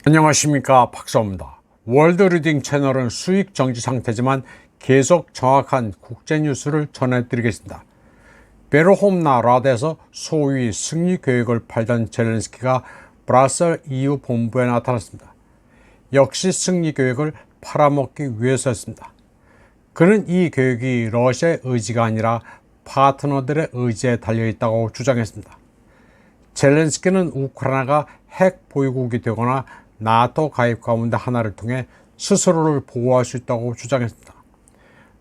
안녕하십니까, 박사입니다. 월드리딩 채널은 수익 정지 상태지만 계속 정확한 국제 뉴스를 전해드리겠습니다. 베르홈나 라드에서 소위 승리 계획을 팔던 젤렌스키가 브라셀 EU 본부에 나타났습니다. 역시 승리 계획을 팔아먹기 위해서였습니다. 그는 이 계획이 러시아의 의지가 아니라 파트너들의 의지에 달려있다고 주장했습니다. 젤렌스키는 우크라이나가 핵 보유국이 되거나 나토 가입 가운데 하나를 통해 스스로를 보호할 수 있다고 주장했습니다.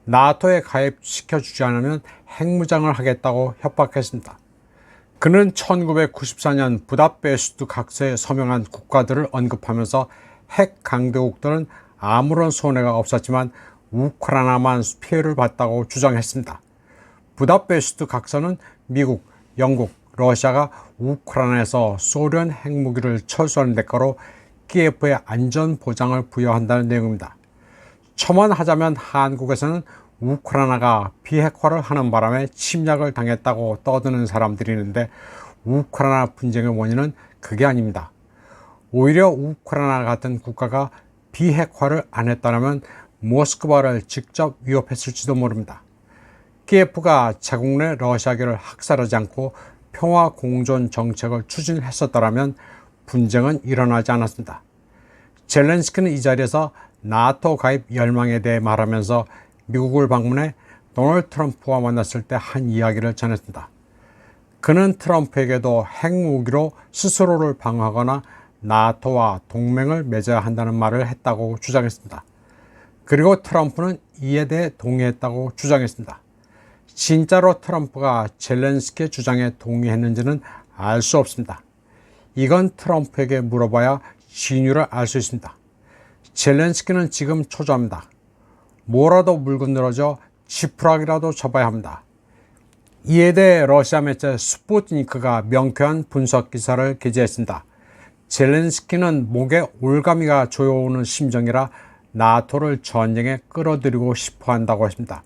나토에 가입시켜주지 않으면 핵무장을 하겠다고 협박했습니다. 그는 1994년 부다페스트 각서에 서명한 국가들을 언급하면서 핵 강대국들은 아무런 손해가 없었지만 우크라이나만 피해를 봤다고 주장했습니다. 부다페스트 각서는 미국, 영국, 러시아가 우크라이나에서 소련 핵무기를 철수하는 대가로 키예프에 안전 보장을 부여한다는 내용입니다. 첨언하자면 한국에서는 우크라이나가 비핵화를 하는 바람에 침략을 당했다고 떠드는 사람들이 있는데 우크라이나 분쟁의 원인은 그게 아닙니다. 오히려 우크라이나 같은 국가가 비핵화를 안 했다면 모스크바를 직접 위협했을지도 모릅니다. 키예프가 자국 내 러시아계를 학살하지 않고 평화 공존 정책을 추진했었더라면 분쟁은 일어나지 않았습니다. 젤렌스키는 이 자리에서 나토 가입 열망에 대해 말하면서 미국을 방문해 도널드 트럼프와 만났을 때 한 이야기를 전했습니다. 그는 트럼프에게도 핵무기로 스스로를 방어하거나 나토와 동맹을 맺어야 한다는 말을 했다고 주장했습니다. 그리고 트럼프는 이에 대해 동의했다고 주장했습니다. 진짜로 트럼프가 젤렌스키의 주장에 동의했는지는 알 수 없습니다. 이건 트럼프에게 물어봐야 진위를 알 수 있습니다. 젤렌스키는 지금 초조합니다. 뭐라도 물고 늘어져 지푸라기라도 접어야 합니다. 이에 대해 러시아 매체 스푸트니크가 명쾌한 분석 기사를 게재했습니다. 젤렌스키는 목에 올가미가 조여오는 심정이라 나토를 전쟁에 끌어들이고 싶어 한다고 했습니다.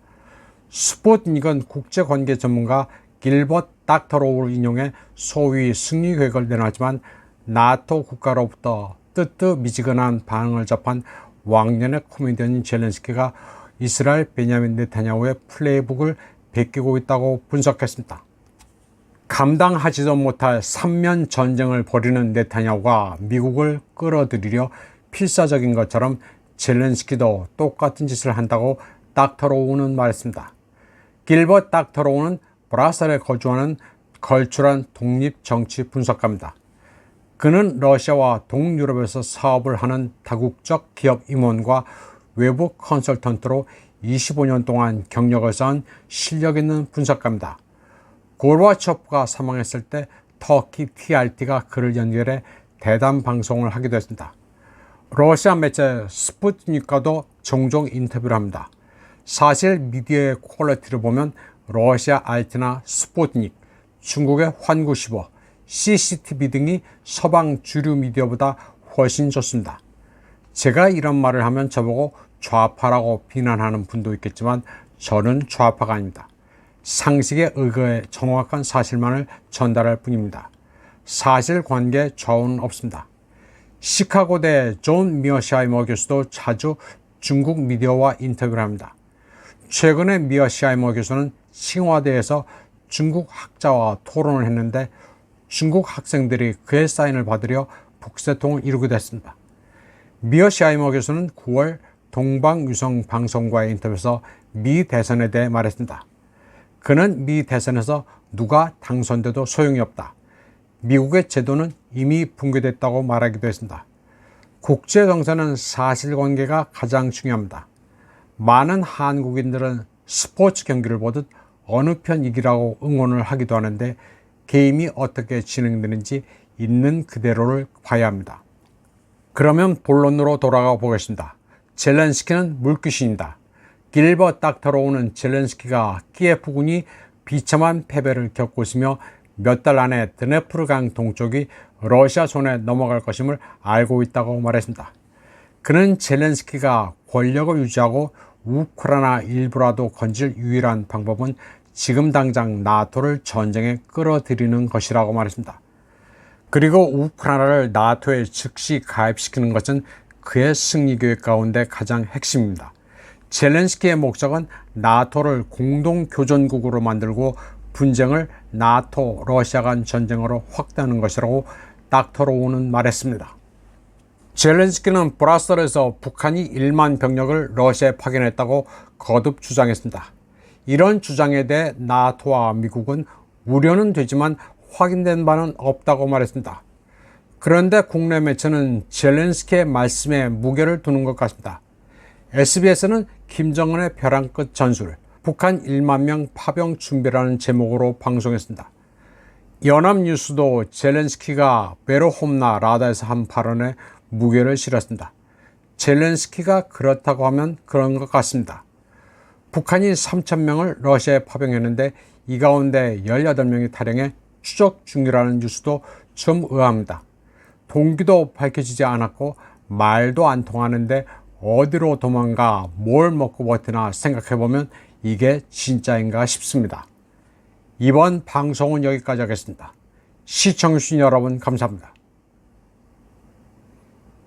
스푸트닉은 국제관계 전문가 길버트 닥터로우를 인용해 소위 승리 계획을 내놨지만 나토 국가로부터 뜨뜻미지근한 반응을 접한 왕년의 코미디언인 젤렌스키가 이스라엘 베냐민 네타냐후의 플레이북을 베끼고 있다고 분석했습니다. 감당하지도 못할 3년 전쟁을 벌이는 네타냐후가 미국을 끌어들이려 필사적인 것처럼 젤렌스키도 똑같은 짓을 한다고 닥터로우는 말했습니다. 길버트 닥터로우는 브라셀에 거주하는 걸출한 독립정치 분석가입니다. 그는 러시아와 동유럽에서 사업을 하는 다국적 기업 임원과 외부 컨설턴트로 25년 동안 경력을 쌓은 실력 있는 분석가입니다. 고르바초프가 사망했을 때 터키 TRT가 그를 연결해 대담 방송을 하기도 했습니다. 러시아 매체 스푸트니크도 종종 인터뷰를 합니다. 사실 미디어의 퀄리티를 보면 러시아 알티나 스푸트니크, 중국의 환구시보, CCTV 등이 서방 주류 미디어보다 훨씬 좋습니다. 제가 이런 말을 하면 저보고 좌파라고 비난하는 분도 있겠지만 저는 좌파가 아닙니다. 상식에 의거해 정확한 사실만을 전달할 뿐입니다. 사실관계에 좌우는 없습니다. 시카고대 존 미어시하이머 교수도 자주 중국 미디어와 인터뷰를 합니다. 최근에 미어시하이머 교수는 칭화대에서 중국 학자와 토론을 했는데 중국 학생들이 그의 사인을 받으려 북새통을 이루게 됐습니다. 미어시하이머 교수는 9월 동방유성 방송과의 인터뷰에서 미 대선에 대해 말했습니다. 그는 미 대선에서 누가 당선돼도 소용이 없다. 미국의 제도는 이미 붕괴됐다고 말하기도 했습니다. 국제정세는 사실관계가 가장 중요합니다. 많은 한국인들은 스포츠 경기를 보듯 어느 편 이기라고 응원을 하기도 하는데 게임이 어떻게 진행되는지 있는 그대로를 봐야 합니다. 그러면 본론으로 돌아가 보겠습니다. 젤렌스키는 물귀신이다. 길버트 닥터로우는 젤렌스키가 키예프군이 비참한 패배를 겪고 있으며 몇 달 안에 드네프르강 동쪽이 러시아 손에 넘어갈 것임을 알고 있다고 말했습니다. 그는 젤렌스키가 권력을 유지하고 우크라이나 일부라도 건질 유일한 방법은 지금 당장 나토를 전쟁에 끌어들이는 것이라고 말했습니다. 그리고 우크라이나를 나토에 즉시 가입시키는 것은 그의 승리 계획 가운데 가장 핵심입니다. 젤렌스키의 목적은 나토를 공동교전국으로 만들고 분쟁을 나토, 러시아 간 전쟁으로 확대하는 것이라고 닥터로우는 말했습니다. 젤렌스키는 브라셀에서 북한이 1만 병력을 러시아에 파견했다고 거듭 주장했습니다. 이런 주장에 대해 나토와 미국은 우려는 되지만 확인된 바는 없다고 말했습니다. 그런데 국내 매체는 젤렌스키의 말씀에 무게를 두는 것 같습니다. SBS는 김정은의 벼랑 끝 전술, 북한 1만 명 파병 준비라는 제목으로 방송했습니다. 연합뉴스도 젤렌스키가 베르홈나 라다에서 한 발언에 무게를 실었습니다. 젤렌스키가 그렇다고 하면 그런 것 같습니다. 북한이 3,000명을 러시아에 파병했는데 이 가운데 18명이 탈영해 추적 중이라는 뉴스도 좀 의아합니다. 동기도 밝혀지지 않았고 말도 안 통하는데 어디로 도망가 뭘 먹고 버티나 생각해보면 이게 진짜인가 싶습니다. 이번 방송은 여기까지 하겠습니다. 시청해주신 여러분 감사합니다.